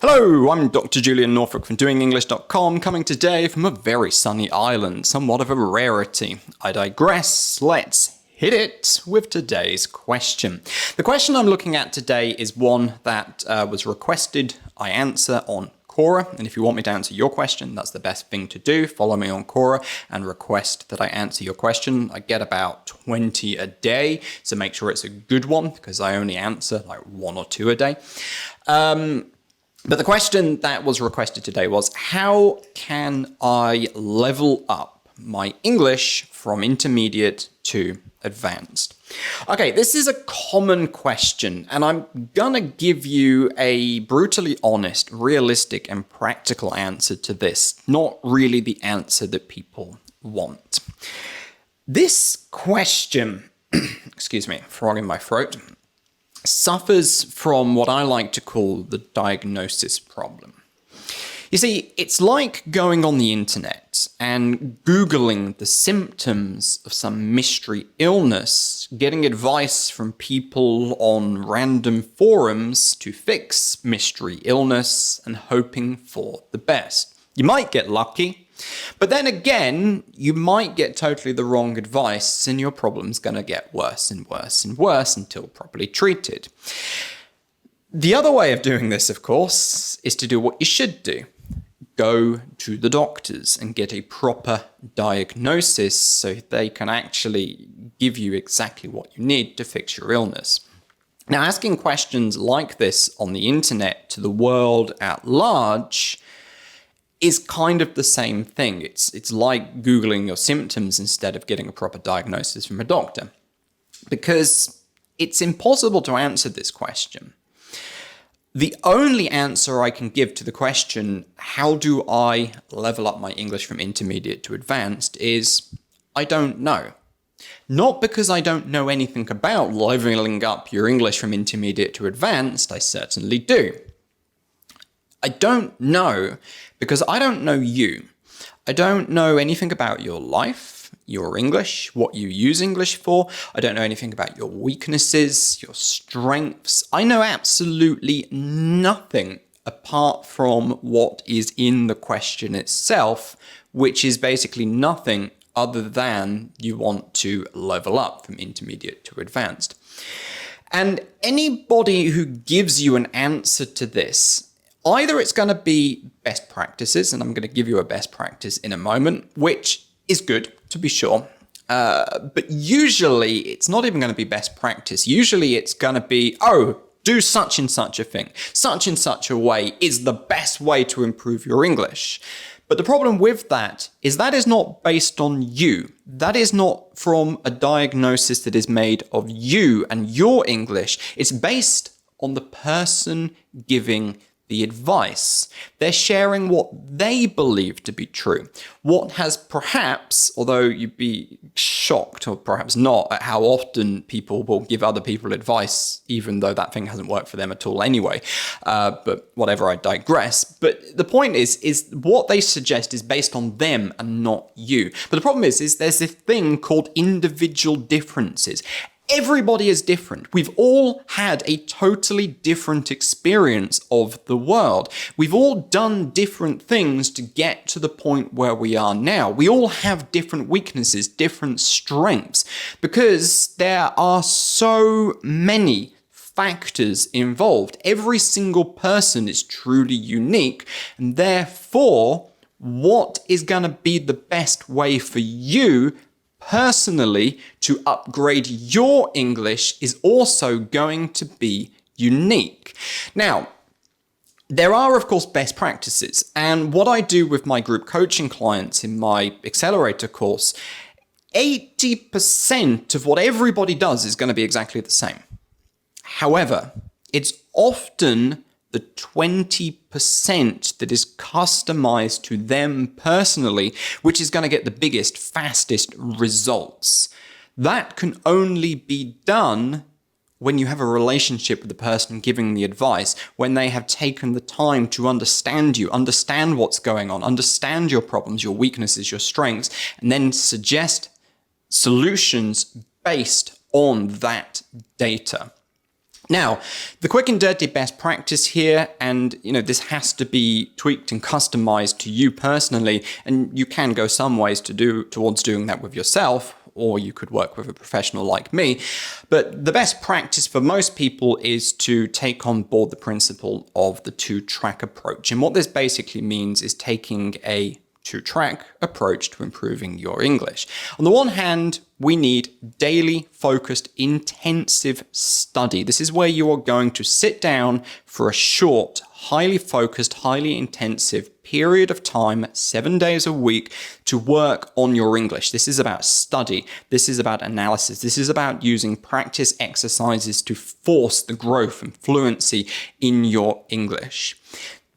Hello, I'm Dr. Julian Northbrook from doingenglish.com, coming today from a very sunny island, somewhat of a rarity. I digress, let's hit it with today's question. The question I'm looking at today is one that was requested I answer on Quora, and if you want me to answer your question, that's the best thing to do. Follow me on Quora and request that I answer your question. I get about 20 a day, so make sure it's a good one because I only answer like 1 or 2 a day. But the question that was requested today was, how can I level up my English from intermediate to advanced? Okay, this is a common question, and I'm gonna give you a brutally honest, realistic, and practical answer to this, not really the answer that people want. This question, excuse me, frog in my throat, suffers from what I like to call the diagnosis problem. You see, it's like going on the internet and Googling the symptoms of some mystery illness, getting advice from people on random forums to fix mystery illness and hoping for the best. You might get lucky, but then again, you might get totally the wrong advice and your problem's going to get worse and worse and worse until properly treated. The other way of doing this, of course, is to do what you should do. Go to the doctors and get a proper diagnosis so they can actually give you exactly what you need to fix your illness. Now, asking questions like this on the internet to the world at large is kind of the same thing. It's like Googling your symptoms instead of getting a proper diagnosis from a doctor, because it's impossible to answer this question. The only answer I can give to the question, how do I level up my English from intermediate to advanced, is I don't know. Not because I don't know anything about leveling up your English from intermediate to advanced, I certainly do. I don't know because I don't know you. I don't know anything about your life, your English, what you use English for. I don't know anything about your weaknesses, your strengths. I know absolutely nothing apart from what is in the question itself, which is basically nothing other than you want to level up from intermediate to advanced. And anybody who gives you an answer to this, either it's going to be best practices, and I'm going to give you a best practice in a moment, which is good, to be sure. But usually it's not even going to be best practice. Usually it's going to be, oh, do such and such a thing. Such and such a way is the best way to improve your English. But the problem with that is not based on you. That is not from a diagnosis that is made of you and your English. It's based on the person giving the advice. They're sharing what they believe to be true. What has perhaps, although you'd be shocked or perhaps not at how often people will give other people advice, even though that thing hasn't worked for them at all anyway. But whatever, I digress. But the point is what they suggest is based on them and not you. But the problem is there's this thing called individual differences. Everybody is different. We've all had a totally different experience of the world. We've all done different things to get to the point where we are now. We all have different weaknesses, different strengths, because there are so many factors involved. Every single person is truly unique, and therefore, what is going to be the best way for you personally to upgrade your English is also going to be unique. Now, there are, of course, best practices. And what I do with my group coaching clients in my accelerator course, 80% of what everybody does is going to be exactly the same. However, it's often the 20% that is customized to them personally, which is going to get the biggest, fastest results. That can only be done when you have a relationship with the person giving the advice, when they have taken the time to understand you, understand what's going on, understand your problems, your weaknesses, your strengths, and then suggest solutions based on that data. Now, the quick and dirty best practice here, and this has to be tweaked and customized to you personally, and you can go some ways towards doing that with yourself, or you could work with a professional like me. But the best practice for most people is to take on board the principle of the two-track approach. And what this basically means is taking a two-track approach to improving your English. On the one hand, we need daily, focused, intensive study. This is where you are going to sit down for a short, highly focused, highly intensive period of time, 7 days a week, to work on your English. This is about study. This is about analysis. This is about using practice exercises to force the growth and fluency in your English.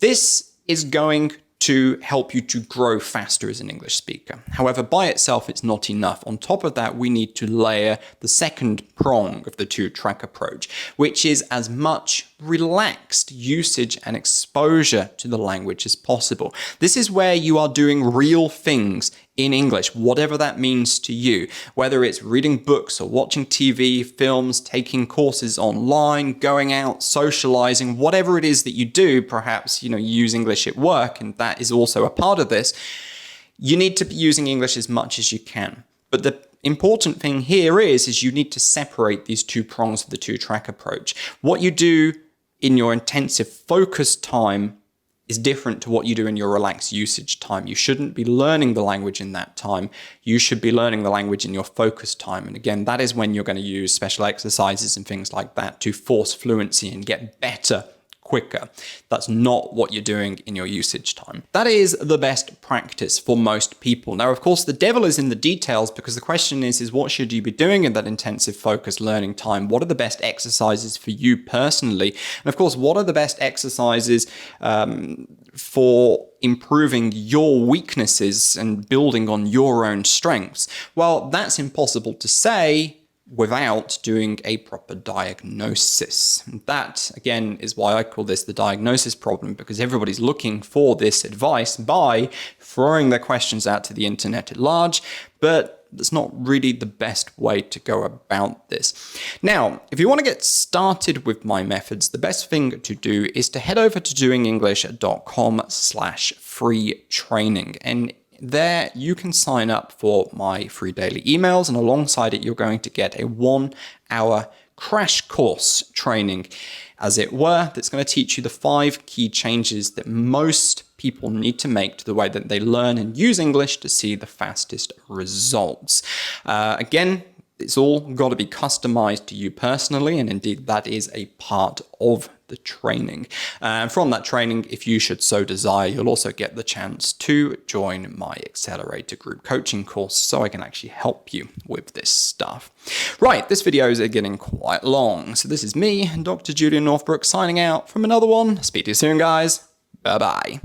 This is going to help you to grow faster as an English speaker. However, by itself, it's not enough. On top of that, we need to layer the second prong of the two-track approach, which is as much relaxed usage and exposure to the language as possible. This is where you are doing real things in English, whatever that means to you, whether it's reading books or watching TV, films, taking courses online, going out, socializing, whatever it is that you do. Perhaps, you use English at work, and that is also a part of this. You need to be using English as much as you can. But the important thing here is you need to separate these two prongs of the two-track approach. What you do in your intensive focus time is different to what you do in your relaxed usage time. You shouldn't be learning the language in that time. You should be learning the language in your focus time. And again, that is when you're going to use special exercises and things like that to force fluency and get better quicker. That's not what you're doing in your usage time. That is the best practice for most people. Now, of course, the devil is in the details, because the question is what should you be doing in that intensive focus learning time? What are the best exercises for you personally? And of course, what are the best exercises for improving your weaknesses and building on your own strengths? Well, that's impossible to say without doing a proper diagnosis. That, again, is why I call this the diagnosis problem, because everybody's looking for this advice by throwing their questions out to the internet at large, but that's not really the best way to go about this. Now, if you want to get started with my methods, the best thing to do is to head over to doingenglish.com/free training. And there you can sign up for my free daily emails, and alongside it, you're going to get a 1-hour crash course training, as it were, that's going to teach you the 5 key changes that most people need to make to the way that they learn and use English to see the fastest results. Again, it's all got to be customized to you personally, and indeed that is a part of the training. And from that training, if you should so desire, you'll also get the chance to join my Accelerator group coaching course, so I can actually help you with this stuff. Right, this video is getting quite long, so this is me, Dr. Julian Northbrook, signing out from another one. Speak to you soon, guys. Bye-bye.